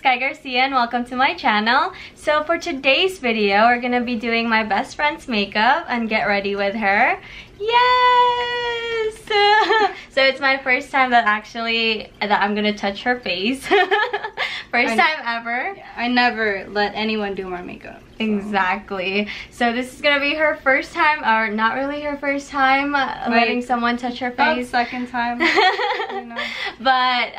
Garcia and welcome to my channel. So for today's video, we're gonna be doing my best friend's makeup and get ready with her. Yes! So it's my first time that I'm gonna touch her face. First time ever. Yeah, I never let anyone do my makeup. So. Exactly. So this is gonna be her first time, or not really her first time, letting someone touch her face. Second time. You know. But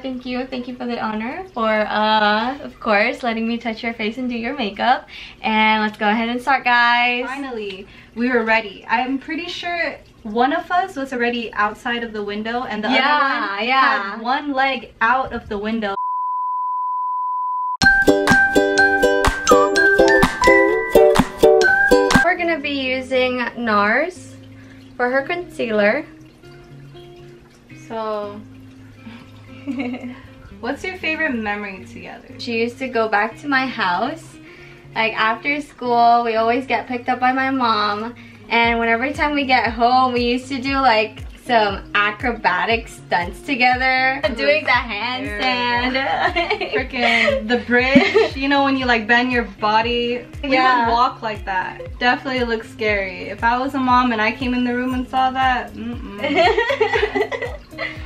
thank you for the honor for of course letting me touch your face and do your makeup. And let's go ahead and start, guys. Finally, we were ready. I'm pretty sure one of us was already outside of the window and the other one had one leg out of the window. We're gonna be using NARS for her concealer. So what's your favorite memory together? She used to go back to my house. Like after school, we always get picked up by my mom. And every time we get home, we used to do like some acrobatic stunts together. Doing the handstand. Freaking the bridge, you know, when you like bend your body. We would walk like that. Definitely looks scary. If I was a mom and I came in the room and saw that,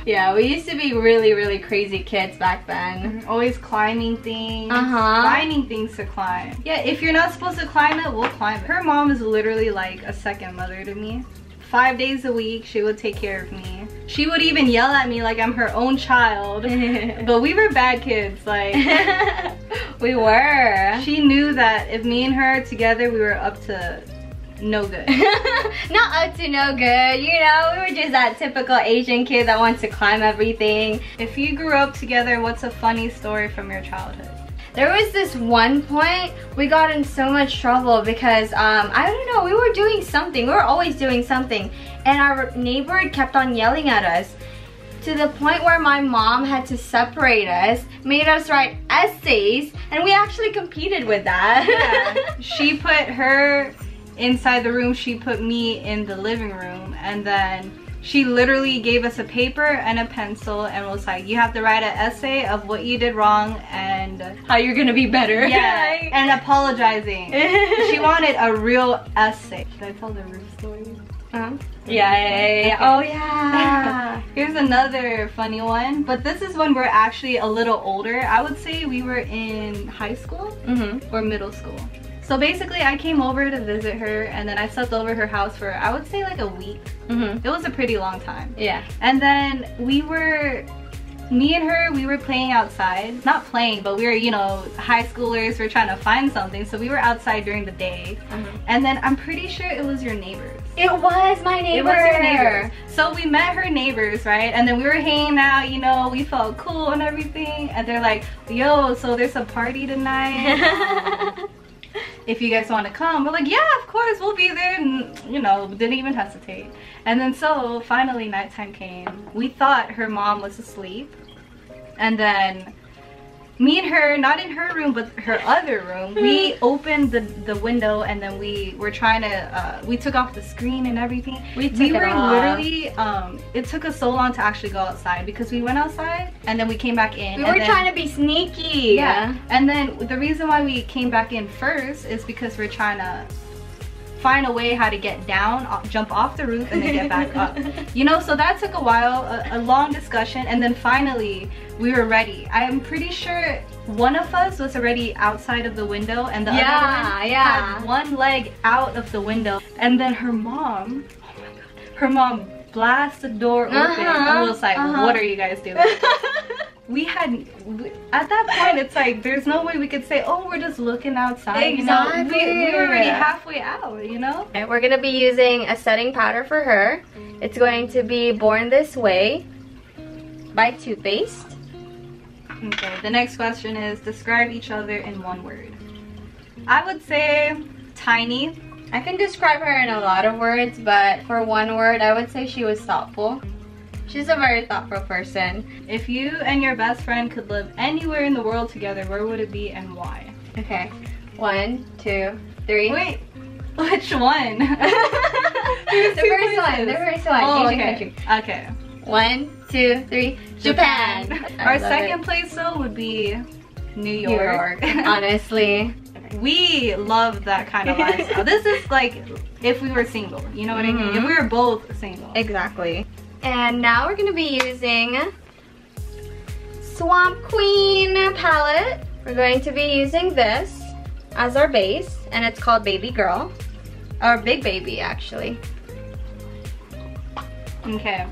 Yeah, we used to be really crazy kids back then. Always climbing things, finding things to climb. Yeah, if you're not supposed to climb it, we'll climb it. Her mom is literally like a second mother to me. 5 days a week, she would take care of me. She would even yell at me like I'm her own child. But we were bad kids, like. We were. She knew that if me and her together, we were up to no good. Not up to no good, you know, we were just that typical Asian kid that wants to climb everything. If you grew up together, what's a funny story from your childhood? There was this one point we got in so much trouble because I don't know, we were doing something. We were always doing something, and our neighbor kept on yelling at us to the point where my mom had to separate us, made us write essays, and we actually competed with that. Yeah. She put her inside the room, she put me in the living room, and then she literally gave us a paper and a pencil and was like, you have to write an essay of what you did wrong and how you're gonna be better. Yeah, and apologizing. She wanted a real essay. Should I tell the roof story? Yeah. Oh yeah. Here's another funny one, but this is when we're actually a little older. I would say we were in high school or middle school. So basically I came over to visit her, and then I slept over her house for, I would say, like a week. It was a pretty long time. Yeah. And then me and her, we were playing outside. Not playing, but we were, you know, high schoolers. We're trying to find something. So we were outside during the day. And then I'm pretty sure it was your neighbors. It was my neighbor. It was your neighbors. So we met her neighbors, right? And then we were hanging out, you know, we felt cool and everything. And they're like, yo, so there's a party tonight. If you guys want to come. We're like, yeah, of course, we'll be there. And, you know, didn't even hesitate. And then so finally nighttime came. We thought her mom was asleep, and then me and her, not in her room but her other room, we opened the window, and then we were trying to we took off the screen and everything. We were literally it took us so long to actually go outside, because we went outside and then we came back in. We were trying to be sneaky. Yeah. And then the reason why we came back in first is because we're trying to find a way how to get down, jump off the roof, and then get back up. You know, so that took a while, a long discussion, and then finally we were ready. I am pretty sure one of us was already outside of the window, and the other one had one leg out of the window. And then her mom, oh my god, her mom blasted the door open and was like, what are you guys doing? At that point, it's like, there's no way we could say, oh, we're just looking outside. Exactly. You know? We were already halfway out, you know? And we're gonna be using a setting powder for her. It's going to be Born This Way by Too Faced. Okay, the next question is, describe each other in one word. I would say tiny. I can describe her in a lot of words, but for one word, I would say she was thoughtful. She's a very thoughtful person. If you and your best friend could live anywhere in the world together, where would it be and why? Okay. 1, 2, 3. Wait, which one? The first one. Oh, Asian okay. country. Okay. 1, 2, 3. Japan. Our second place though would be New York. Honestly. We love that kind of lifestyle. This is like if we were single, you know what I mean? If we were both single. Exactly. And now we're gonna be using Swamp Queen palette. We're going to be using this as our base, and it's called Baby Girl. Or Big Baby, actually. Okay.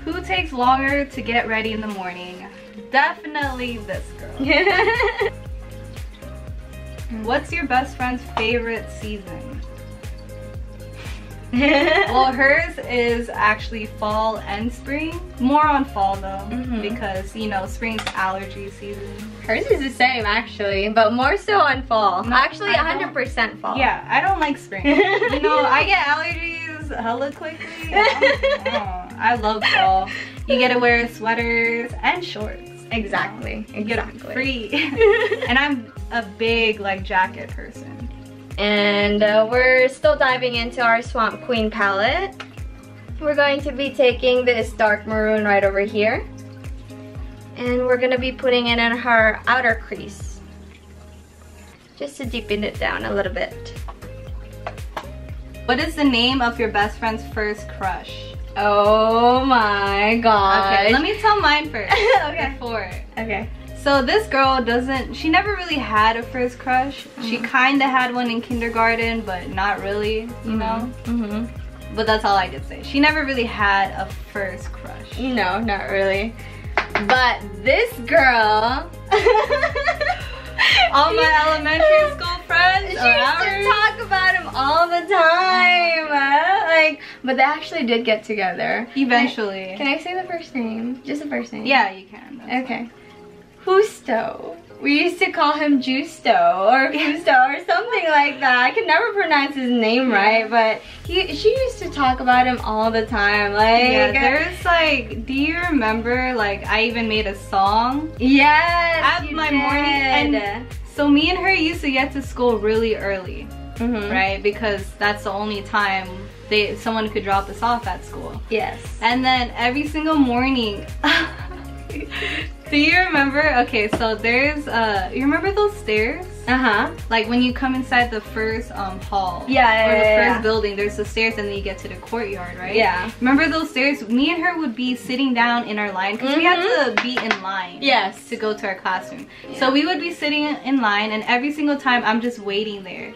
Who takes longer to get ready in the morning? Definitely this girl. What's your best friend's favorite season? Well, hers is actually fall and spring. More on fall though, because you know spring's allergy season. Hers is the same actually, but more so on fall. No, actually 100% fall. Yeah, I don't like spring. You know, I get allergies hella quickly. I love fall. You get to wear sweaters and shorts. Exactly. You get free. And I'm a big like jacket person. And we're still diving into our Swamp Queen palette. We're going to be taking this dark maroon right over here. And we're going to be putting it in her outer crease. Just to deepen it down a little bit. What is the name of your best friend's first crush? Oh my god. Okay, let me tell mine first. Okay. Okay. So this girl she never really had a first crush. She kind of had one in kindergarten, but not really, you know? But that's all I could say. She never really had a first crush. No, not really. But this girl... all my elementary school friends She used to talk about him all the time. But they actually did get together. Eventually. Can I say the first name? Just the first name? Yeah, you can. Okay. Justo. We used to call him Justo or Justo or something like that. I could never pronounce his name right, but she used to talk about him all the time. Yeah, there's like, do you remember like I even made a song? Yes, at my morning, and so me and her used to get to school really early, right? Because that's the only time someone could drop us off at school. Yes. And then every single morning. Do you remember? Okay, so there's you remember those stairs? Like when you come inside the first hall. Yeah, or the first building, there's the stairs and then you get to the courtyard, right? Yeah. Remember those stairs? Me and her would be sitting down in our line because we had to be in line. Yes. To go to our classroom. Yeah. So we would be sitting in line, and every single time I'm just waiting there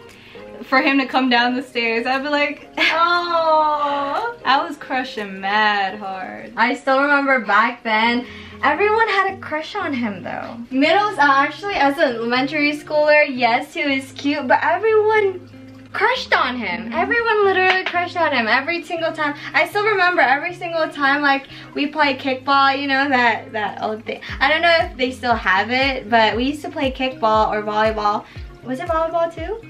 for him to come down the stairs. I'd be like, oh. I was crushing mad hard. I still remember back then. Everyone had a crush on him though. Middles, actually as an elementary schooler, yes, he was cute, but everyone crushed on him. Everyone literally crushed on him every single time. I still remember every single time like we played kickball, you know, that old thing. I don't know if they still have it, but we used to play kickball or volleyball. Was it volleyball too?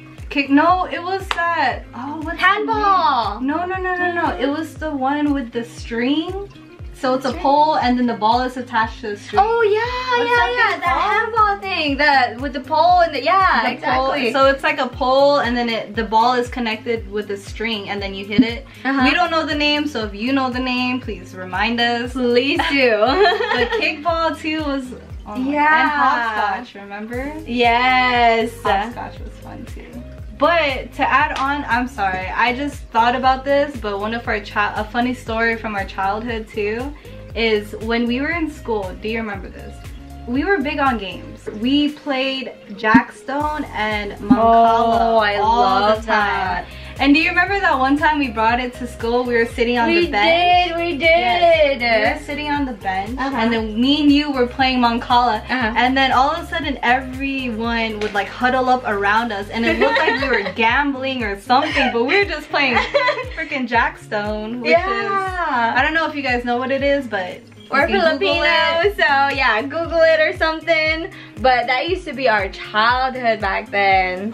No, it was that, oh, what's handball. No. It was the one with the string. So it's a pole and then the ball is attached to the string. Oh yeah, that handball thing, with the pole and exactly. So it's like a pole and then the ball is connected with the string and then you hit it. We don't know the name, so if you know the name, please remind us. Please do. But kickball too was, and hopscotch, remember? Yes. Hopscotch was fun too. But to add on, I'm sorry, I just thought about this, but one of a funny story from our childhood too is when we were in school. Do you remember this? We were big on games. We played Jackstone and Mancala all the time. That. And do you remember that one time we brought it to school? We were sitting on the bench. We did. Yes. We were sitting on the bench, and then me and you were playing Mancala, and then all of a sudden everyone would like huddle up around us, and it looked like we were gambling or something, but we were just playing freaking Jackstone, which is, I don't know if you guys know what it is, but we're Filipino, so yeah, Google it or something. But that used to be our childhood back then.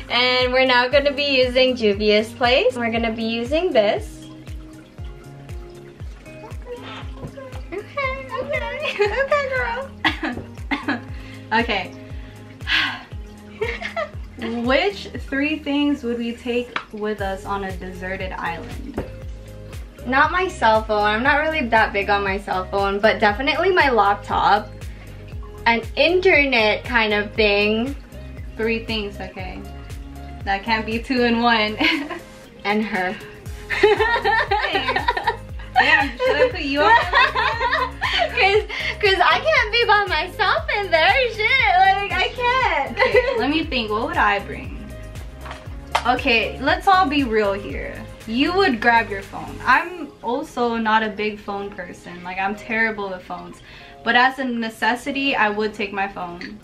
And we're now going to be using Juvia's Place. We're going to be using this. Okay, girl. Okay. Which 3 things would we take with us on a deserted island? Not my cell phone. I'm not really that big on my cell phone, but definitely my laptop. an internet kind of thing. 3 things, okay. That can't be 2 in 1. And her. Damn, should I put you on? Cause I can't be by myself in there. Shit, like I can't. Okay, let me think. What would I bring? Okay, let's all be real here. You would grab your phone. I'm also not a big phone person. Like, I'm terrible with phones. But as a necessity, I would take my phone.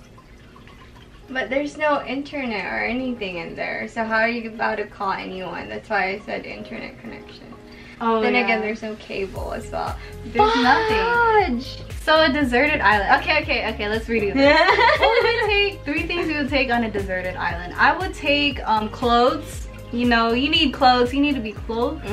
But there's no internet or anything in there. So how are you about to call anyone? That's why I said internet connection. Oh, then yeah. again, there's no cable as well. There's nothing. So a deserted island. Okay, let's redo this. What would we take? 3 things we would take on a deserted island. I would take clothes. You know, you need clothes. You need to be clothed.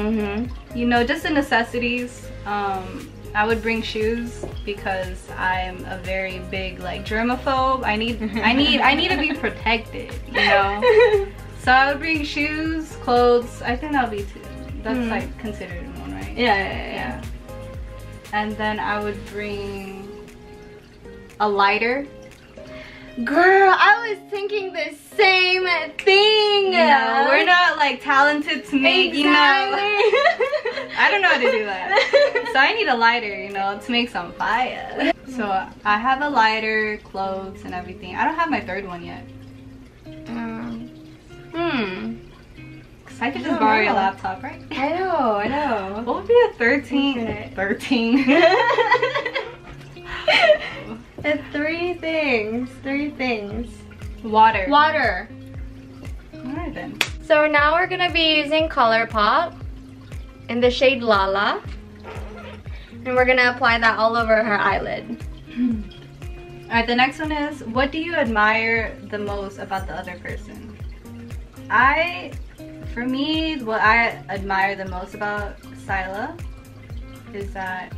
You know, just the necessities. I would bring shoes because I'm a very big like germaphobe. I need to be protected. You know. So I would bring shoes, clothes. I think that'll be 2. That's like considered one, right? Yeah. And then I would bring a lighter. Girl, I was thinking the same thing. No, we're not like talented to make, exactly. you know. I don't know how to do that. So I need a lighter, you know, to make some fire. So I have a lighter, clothes, and everything. I don't have my 3rd one yet. I could just borrow your laptop, right? I know. What would be a 13? 13. It's 3 things. Water. Alright then. So now we're gonna be using ColourPop in the shade Lala. And we're gonna apply that all over her eyelid. Alright, the next one is, what do you admire the most about the other person? For me, what I admire the most about Sila is that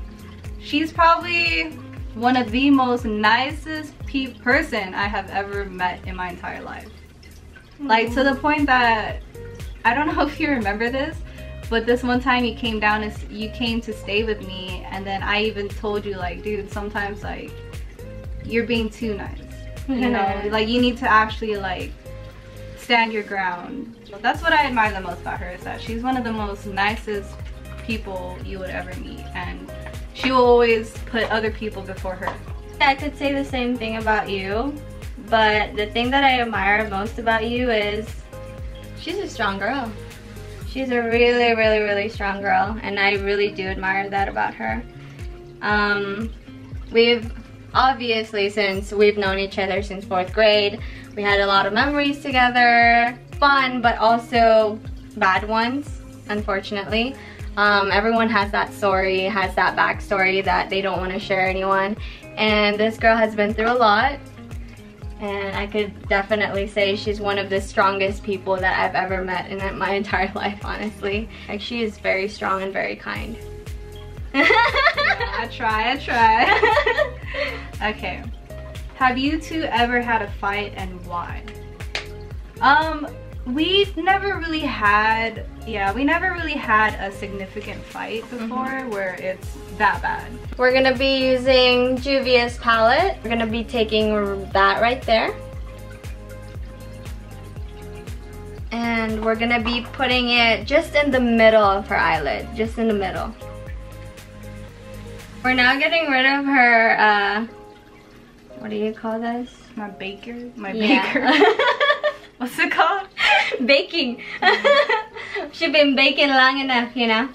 she's probably one of the most nicest person I have ever met in my entire life. Like, to the point that, I don't know if you remember this, but this one time you came to stay with me, and then I even told you, like, dude, sometimes like you're being too nice, you know. Like, you need to actually like stand your ground. That's what I admire the most about her, is that she's one of the most nicest people you would ever meet, and she will always put other people before her. I could say the same thing about you, but the thing that I admire most about you is she's a strong girl. She's a really, really, really strong girl, and I really do admire that about her. We've obviously, since we've known each other since 4th grade, we had a lot of memories together, fun, but also bad ones, unfortunately. Everyone has that story, has that backstory that they don't want to share anyone. And this girl has been through a lot. And I could definitely say she's one of the strongest people that I've ever met in my entire life, honestly. Like, she is very strong and very kind. Yeah, I try. Okay. Have you 2 ever had a fight, and why? We never really had a significant fight before where it's that bad. We're gonna be using Juvia's palette. We're gonna be taking that right there. And we're gonna be putting it just in the middle of her eyelid, just in the middle. We're now getting rid of her, what do you call this? My baker? My Yeah. baker. What's it called? Baking. She's been baking long enough, you know?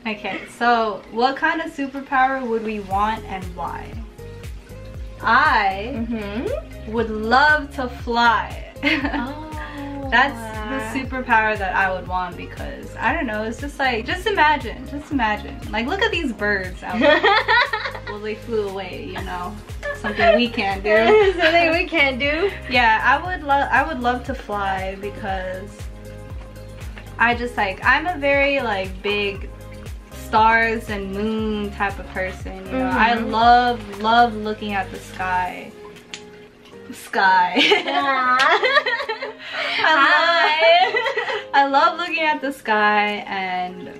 Okay, so what kind of superpower would we want, and why? I would love to fly. Oh. That's the superpower that I would want, because I don't know, it's just like, just imagine, like, look at these birds out there. Well, they flew away, you know, something we can't do. Something we can't do. Yeah, I would love to fly, because I just like, I'm a very like big stars and moon type of person, you know. I love looking at the sky. I love looking at the sky, and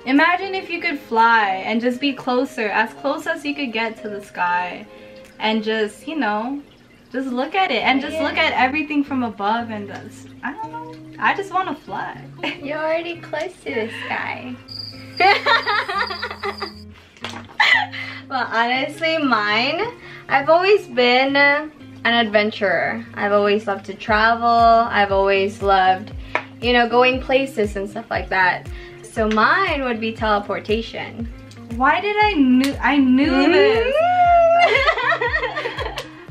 Imagine if you could fly and just be closer, as close as you could get to the sky, and just, you know, just look at it and just look at everything from above and just, I don't know, I just want to fly. You're already close to the sky. Well, honestly, mine, I've always been an adventurer. I've always loved to travel. I've always loved, you know, going places and stuff like that. So mine would be teleportation. Why did I knew this?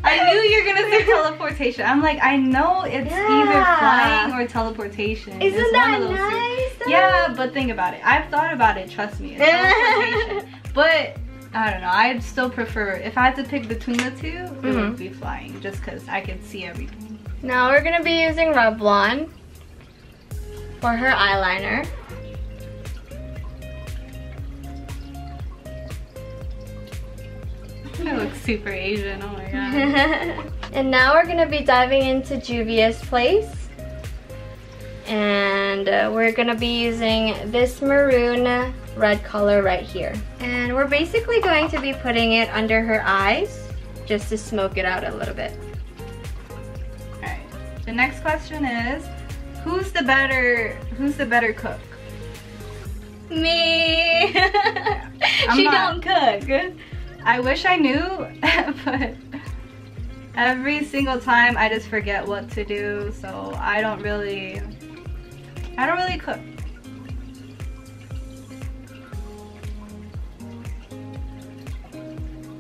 I knew you were gonna say teleportation. I'm like, I know it's either flying or teleportation. Isn't that nice? Yeah, but think about it. I've thought about it, trust me. It's teleportation. But I don't know, I'd still prefer, if I had to pick between the two, it would be flying, just because I could see everything. Now we're gonna be using Revlon for her eyeliner. I look super Asian, oh my god. And now we're gonna be diving into Juvia's Place. And we're gonna be using this maroon red color right here. And we're basically going to be putting it under her eyes just to smoke it out a little bit. Alright, the next question is, who's the better cook? Me! She don't cook. I wish I knew, but every single time I just forget what to do, so I don't really cook.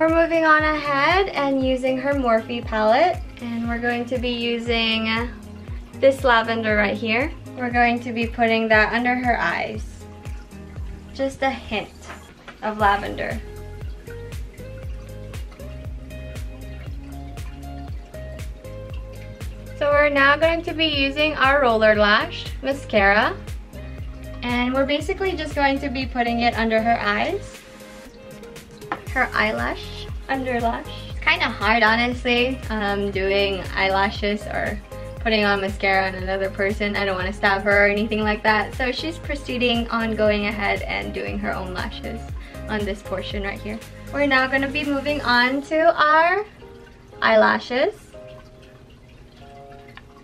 We're moving on ahead and using her Morphe palette, and we're going to be using this lavender right here. We're going to be putting that under her eyes. Just a hint of lavender. So we're now going to be using our Roller Lash mascara, and we're basically just going to be putting it under her eyes. Her eyelash, underlash. It's kind of hard, honestly, doing eyelashes or putting on mascara on another person. I don't want to stab her or anything like that. So she's proceeding on going ahead and doing her own lashes on this portion right here. We're now going to be moving on to our eyelashes.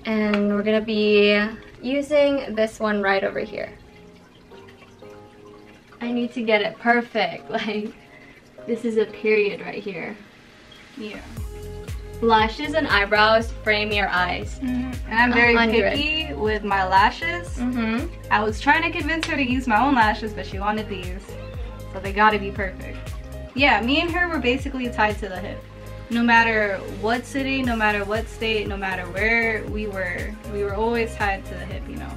And we're gonna be using this one right over here. I need to get it perfect. Like, this is a period right here. Yeah. Lashes and eyebrows frame your eyes. And I'm very picky with my lashes. I was trying to convince her to use my own lashes, but she wanted these. So they gotta be perfect. Yeah, me and her were basically tied to the hip. No matter what city, no matter what state, no matter where we were always tied to the hip, you know.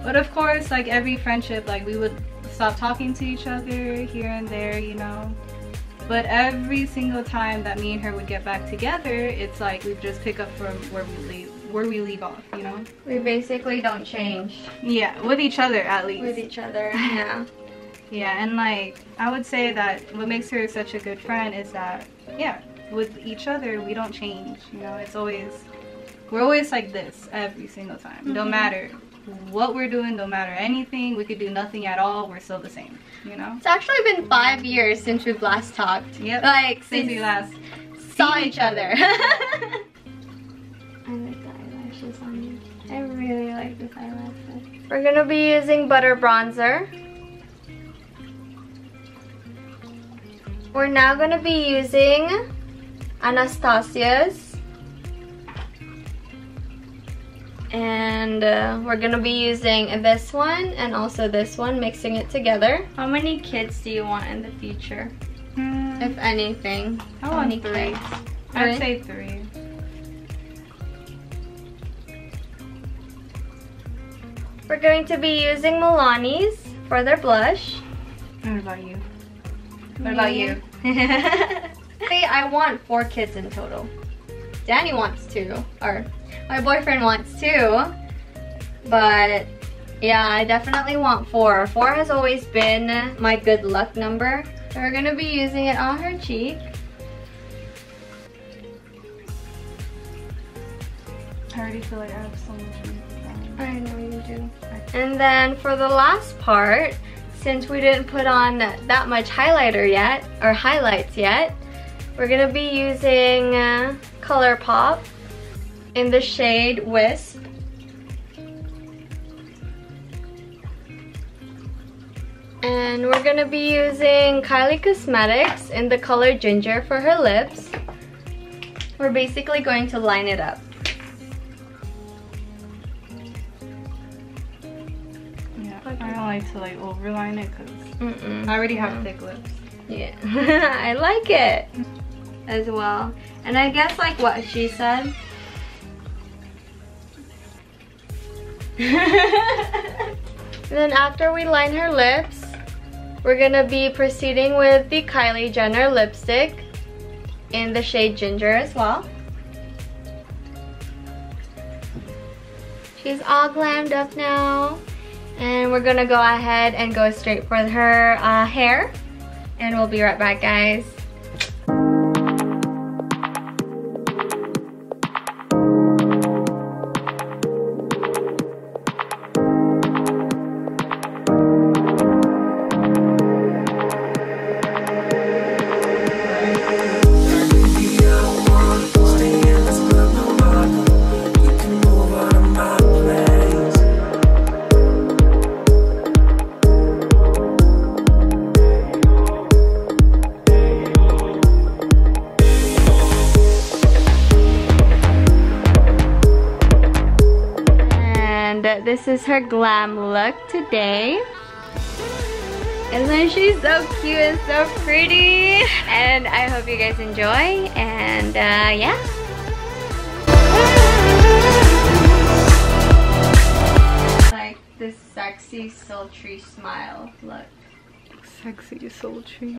But of course, like every friendship, like we would stop talking to each other here and there, you know. But every single time that me and her would get back together, it's like we just pick up from where we leave off, you know. We basically don't change. Yeah, with each other at least. With each other, yeah. Yeah, and like I would say that what makes her such a good friend is that, yeah, with each other we don't change, you know. It's always, we're always like this every single time. No matter what we're doing, no matter anything, we could do nothing at all, we're still the same, you know. It's actually been 5 years since we've last talked. Yep, like since we last saw each other. I like the eyelashes on you. I really like this eyelashes. We're gonna be using butter bronzer. We're now gonna be using Anastasia's, and we're gonna be using this one and also this one, mixing it together. How many kids do you want in the future? If anything. I want 3. I'd say 3. We're going to be using Milani's for their blush. What about you? What about you? I want 4 kids in total. Danny wants 2, or my boyfriend wants 2, but yeah, I definitely want 4. 4 has always been my good luck number. So we're gonna be using it on her cheek. I already feel like I have so much makeup on. I know you do. And then for the last part, since we didn't put on that much highlighter yet, or highlights yet, we're gonna be using ColourPop in the shade Wisp. And we're gonna be using Kylie Cosmetics in the color Ginger for her lips. We're basically going to line it up. Yeah, I don't like to like overline it because I already have thick lips. Yeah, I like it as well. And I guess like what she said. Then after we line her lips, we're gonna be proceeding with the Kylie Jenner lipstick in the shade Ginger as well. She's all glammed up now. And we're gonna go ahead and go straight for her hair. And we'll be right back, guys. This is her glam look today. Isn't she so cute and so pretty? And I hope you guys enjoy, and yeah. Like this sexy sultry smile look. Sexy sultry.